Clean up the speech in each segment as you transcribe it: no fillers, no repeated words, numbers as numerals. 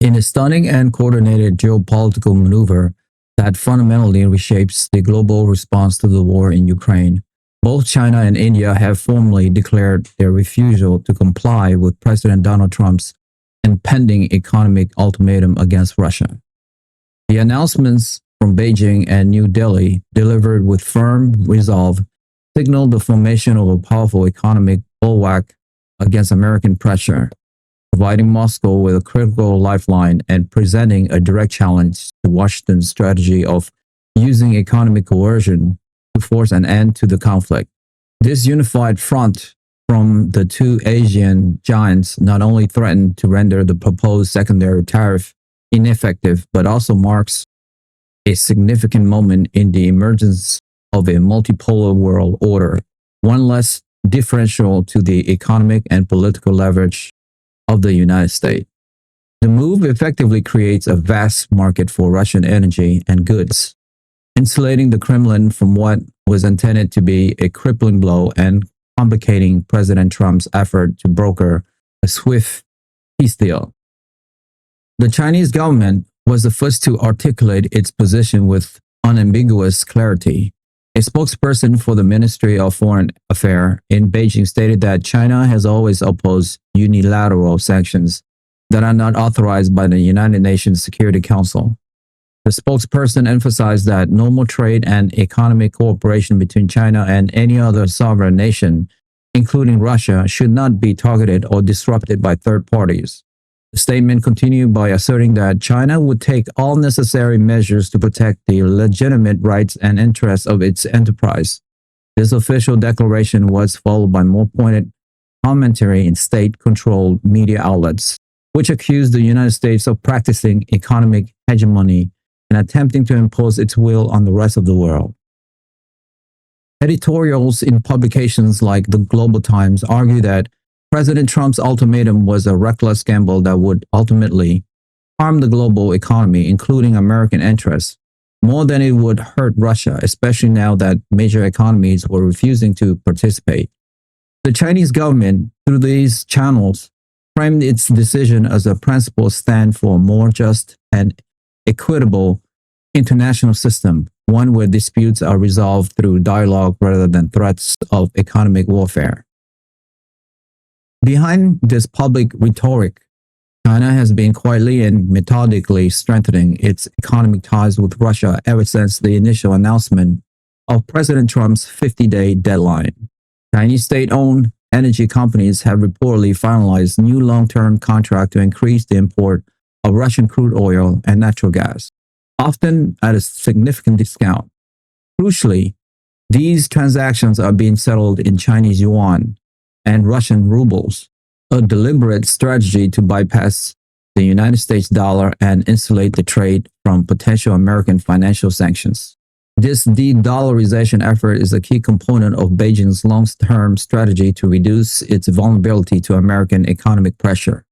In a stunning and coordinated geopolitical maneuver that fundamentally reshapes the global response to the war in Ukraine, both China and India have formally declared their refusal to comply with President Donald Trump's impending economic ultimatum against Russia. The announcements from Beijing and New Delhi, delivered with firm resolve, signaled the formation of a powerful economic bulwark against American pressure, providing Moscow with a critical lifeline and presenting a direct challenge to Washington's strategy of using economic coercion to force an end to the conflict. This unified front from the two Asian giants not only threatened to render the proposed secondary tariff ineffective, but also marks a significant moment in the emergence of a multipolar world order, one less differential to the economic and political leverage of the United States. The move effectively creates a vast market for Russian energy and goods, insulating the Kremlin from what was intended to be a crippling blow and complicating President Trump's effort to broker a swift peace deal. The Chinese government was the first to articulate its position with unambiguous clarity. A spokesperson for the Ministry of Foreign Affairs in Beijing stated that China has always opposed unilateral sanctions that are not authorized by the United Nations Security Council. The spokesperson emphasized that normal trade and economic cooperation between China and any other sovereign nation, including Russia, should not be targeted or disrupted by third parties. The statement continued by asserting that China would take all necessary measures to protect the legitimate rights and interests of its enterprise. This official declaration was followed by more pointed commentary in state-controlled media outlets, which accused the United States of practicing economic hegemony and attempting to impose its will on the rest of the world. Editorials in publications like the Global Times argue that President Trump's ultimatum was a reckless gamble that would ultimately harm the global economy, including American interests, more than it would hurt Russia, especially now that major economies were refusing to participate. The Chinese government, through these channels, framed its decision as a principled stand for a more just and equitable international system, one where disputes are resolved through dialogue rather than threats of economic warfare. Behind this public rhetoric, China has been quietly and methodically strengthening its economic ties with Russia ever since the initial announcement of President Trump's 50-day deadline. Chinese state-owned energy companies have reportedly finalized new long-term contracts to increase the import of Russian crude oil and natural gas, often at a significant discount. Crucially, these transactions are being settled in Chinese yuan and Russian rubles, a deliberate strategy to bypass the United States dollar and insulate the trade from potential American financial sanctions. This de-dollarization effort is a key component of Beijing's long-term strategy to reduce its vulnerability to American economic pressure.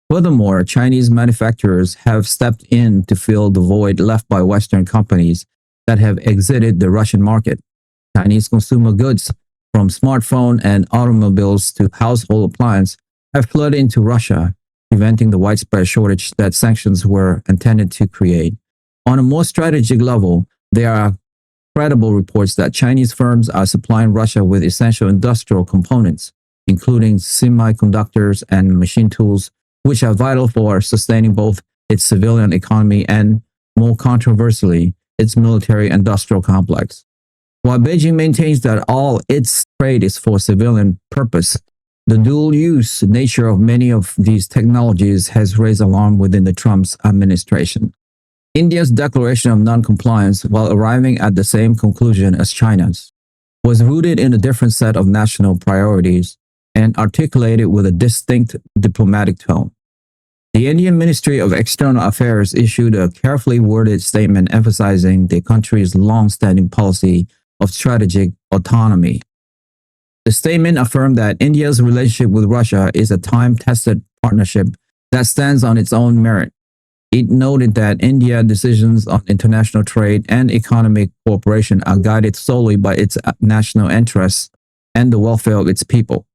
Furthermore, Chinese manufacturers have stepped in to fill the void left by Western companies that have exited the Russian market. Chinese consumer goods, from smartphone and automobiles to household appliances, have flooded into Russia, preventing the widespread shortage that sanctions were intended to create. On a more strategic level, there are credible reports that Chinese firms are supplying Russia with essential industrial components, including semiconductors and machine tools, which are vital for sustaining both its civilian economy and, more controversially, its military-industrial complex. While Beijing maintains that all its trade is for civilian purpose, the dual-use nature of many of these technologies has raised alarm within the Trump's administration. India's declaration of non-compliance, while arriving at the same conclusion as China's, was rooted in a different set of national priorities and articulated with a distinct diplomatic tone. The Indian Ministry of External Affairs issued a carefully worded statement emphasizing the country's long-standing policy of strategic autonomy. The statement affirmed that India's relationship with Russia is a time-tested partnership that stands on its own merit. It noted that India's decisions on international trade and economic cooperation are guided solely by its national interests and the welfare of its people.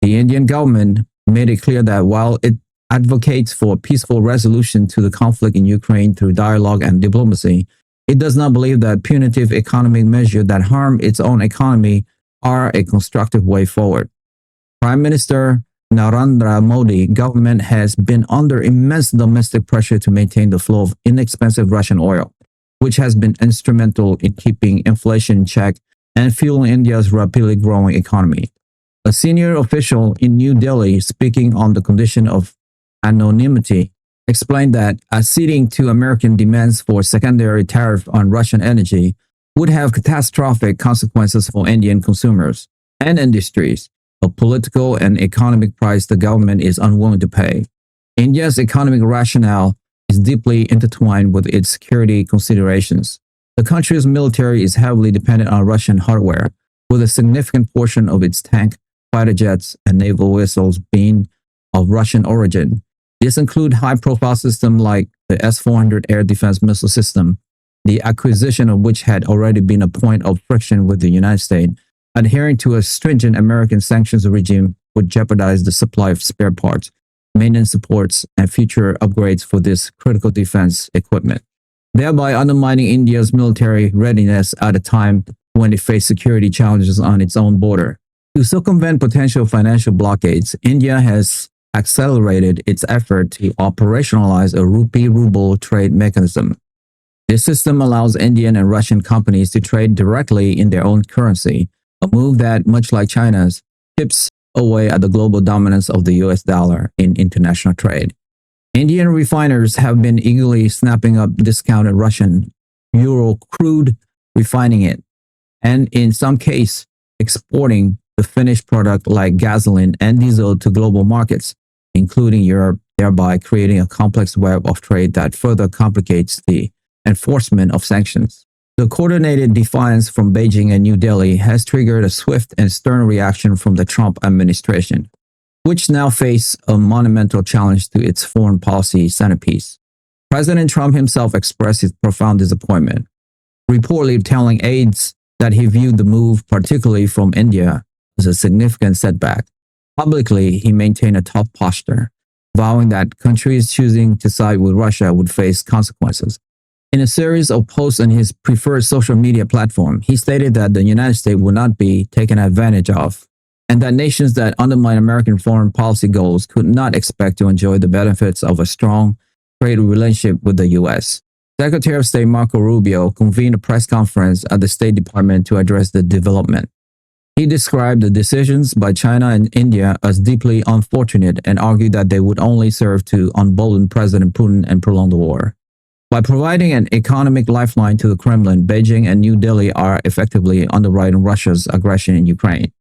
The Indian government made it clear that while it advocates for a peaceful resolution to the conflict in Ukraine through dialogue and diplomacy, it does not believe that punitive economic measures that harm its own economy are a constructive way forward. Prime Minister Narendra Modi government has been under immense domestic pressure to maintain the flow of inexpensive Russian oil, which has been instrumental in keeping inflation in check and fueling India's rapidly growing economy. A senior official in New Delhi, speaking on the condition of anonymity, explained that acceding to American demands for secondary tariff on Russian energy would have catastrophic consequences for Indian consumers and industries, a political and economic price the government is unwilling to pay. India's economic rationale is deeply intertwined with its security considerations. The country's military is heavily dependent on Russian hardware, with a significant portion of its tank, fighter jets, and naval vessels being of Russian origin. This includes high-profile systems like the S-400 air defense missile system, the acquisition of which had already been a point of friction with the United States. Adhering to a stringent American sanctions regime would jeopardize the supply of spare parts, maintenance supports, and future upgrades for this critical defense equipment, thereby undermining India's military readiness at a time when it faced security challenges on its own border. To circumvent potential financial blockades, India has accelerated its effort to operationalize a rupee-ruble trade mechanism. This system allows Indian and Russian companies to trade directly in their own currency, a move that, much like China's, chips away at the global dominance of the US dollar in international trade. Indian refiners have been eagerly snapping up discounted Russian Ural crude, refining it, and in some cases, exporting the finished product like gasoline and diesel to global markets, including Europe, thereby creating a complex web of trade that further complicates the enforcement of sanctions. The coordinated defiance from Beijing and New Delhi has triggered a swift and stern reaction from the Trump administration, which now face a monumental challenge to its foreign policy centerpiece. President Trump himself expressed his profound disappointment, reportedly telling aides that he viewed the move, particularly from India, as a significant setback. Publicly, he maintained a tough posture, vowing that countries choosing to side with Russia would face consequences. In a series of posts on his preferred social media platform, he stated that the United States would not be taken advantage of, and that nations that undermine American foreign policy goals could not expect to enjoy the benefits of a strong trade relationship with the U.S. Secretary of State Marco Rubio convened a press conference at the State Department to address the development. He described the decisions by China and India as deeply unfortunate and argued that they would only serve to embolden President Putin and prolong the war. By providing an economic lifeline to the Kremlin, Beijing and New Delhi are effectively underwriting Russia's aggression in Ukraine.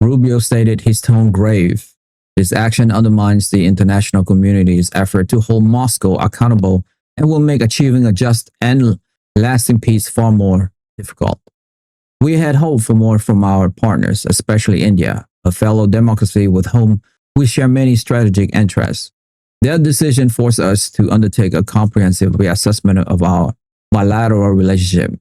Rubio stated his tone grave. This action undermines the international community's effort to hold Moscow accountable and will make achieving a just and lasting peace far more difficult. We had hoped for more from our partners, especially India, a fellow democracy with whom we share many strategic interests. Their decision forced us to undertake a comprehensive reassessment of our bilateral relationship.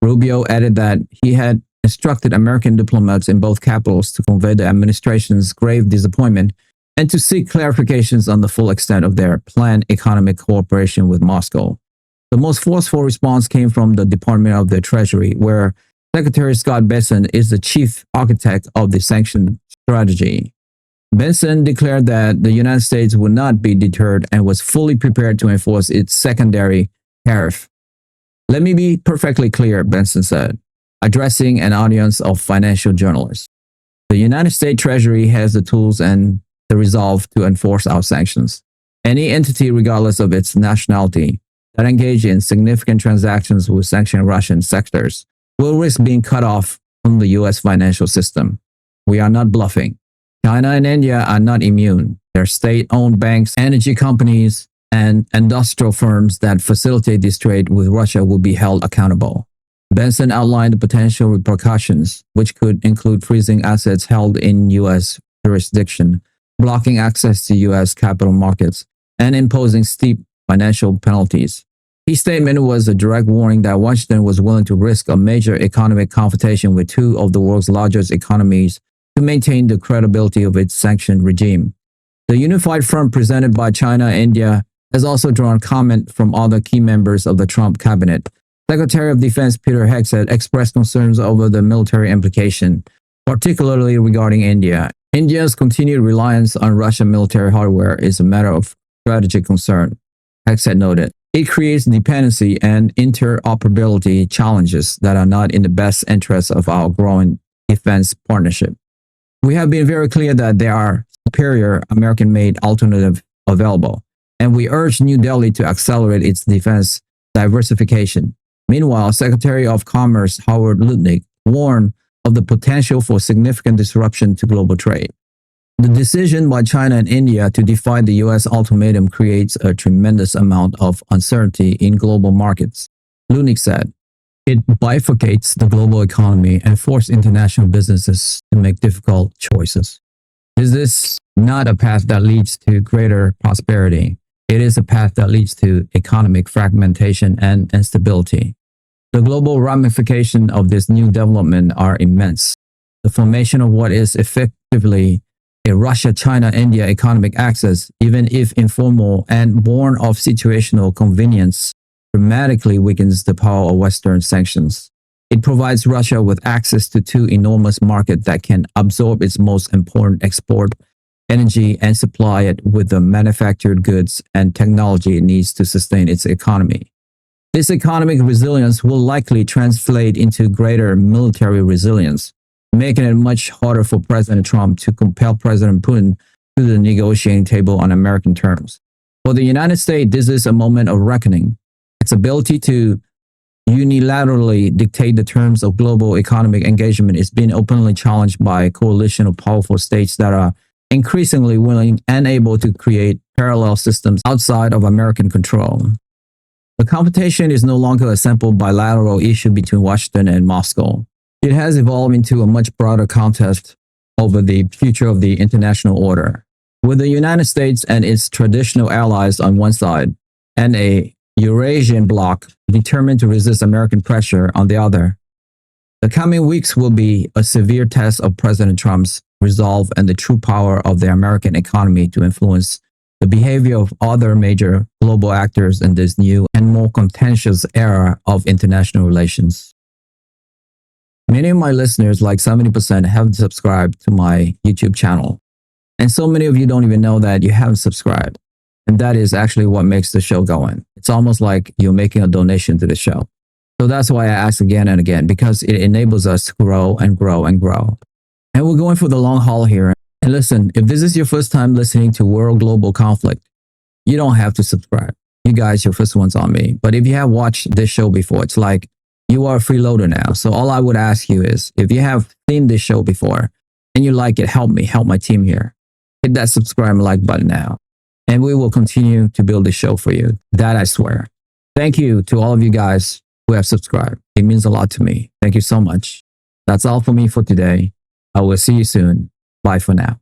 Rubio added that he had instructed American diplomats in both capitals to convey the administration's grave disappointment and to seek clarifications on the full extent of their planned economic cooperation with Moscow. The most forceful response came from the Department of the Treasury, where Secretary Scott Bessent is the chief architect of the sanction strategy. Benson declared that the United States would not be deterred and was fully prepared to enforce its secondary tariff. Let me be perfectly clear, Benson said, addressing an audience of financial journalists. The United States Treasury has the tools and the resolve to enforce our sanctions. Any entity, regardless of its nationality, that engage in significant transactions with sanctioned Russian sectors will risk being cut off from the U.S. financial system. We are not bluffing. China and India are not immune. Their state-owned banks, energy companies, and industrial firms that facilitate this trade with Russia will be held accountable. Benson outlined the potential repercussions, which could include freezing assets held in U.S. jurisdiction, blocking access to U.S. capital markets, and imposing steep financial penalties. His statement was a direct warning that Washington was willing to risk a major economic confrontation with two of the world's largest economies to maintain the credibility of its sanctioned regime. The unified front presented by China and India has also drawn comment from other key members of the Trump cabinet. Secretary of Defense Peter Hegseth expressed concerns over the military implication, particularly regarding India. India's continued reliance on Russian military hardware is a matter of strategic concern, Hegseth noted. It creates dependency and interoperability challenges that are not in the best interest of our growing defense partnership. We have been very clear that there are superior American-made alternatives available, and we urge New Delhi to accelerate its defense diversification. Meanwhile, Secretary of Commerce Howard Lutnick warned of the potential for significant disruption to global trade. The decision by China and India to defy the U.S. ultimatum creates a tremendous amount of uncertainty in global markets, Lutnick said. It bifurcates the global economy and forces international businesses to make difficult choices. Is this not a path that leads to greater prosperity? It is a path that leads to economic fragmentation and instability. The global ramifications of this new development are immense. The formation of what is effectively a Russia-China-India economic axis, even if informal and born of situational convenience, dramatically weakens the power of Western sanctions. It provides Russia with access to two enormous markets that can absorb its most important export, energy, and supply it with the manufactured goods and technology it needs to sustain its economy. This economic resilience will likely translate into greater military resilience, making it much harder for President Trump to compel President Putin to the negotiating table on American terms. For the United States, this is a moment of reckoning. Its ability to unilaterally dictate the terms of global economic engagement is being openly challenged by a coalition of powerful states that are increasingly willing and able to create parallel systems outside of American control. The competition is no longer a simple bilateral issue between Washington and Moscow. It has evolved into a much broader contest over the future of the international order, with the United States and its traditional allies on one side, and a Eurasian bloc determined to resist American pressure on the other. The coming weeks will be a severe test of President Trump's resolve and the true power of the American economy to influence the behavior of other major global actors in this new and more contentious era of international relations. Many of my listeners, like 70%, haven't subscribed to my YouTube channel. And so many of you don't even know that you haven't subscribed. And that is actually what makes the show going. It's almost like you're making a donation to the show. So that's why I ask again and again, because it enables us to grow and grow and grow. And we're going for the long haul here. And listen, if this is your first time listening to World Global Conflict, you don't have to subscribe. You guys, your first ones on me. But if you have watched this show before, it's like you are a freeloader now. So all I would ask you is, if you have seen this show before and you like it, help me, help my team here. Hit that subscribe and like button now. And we will continue to build this show for you. That I swear. Thank you to all of you guys who have subscribed. It means a lot to me. Thank you so much. That's all for me for today. I will see you soon. Bye for now.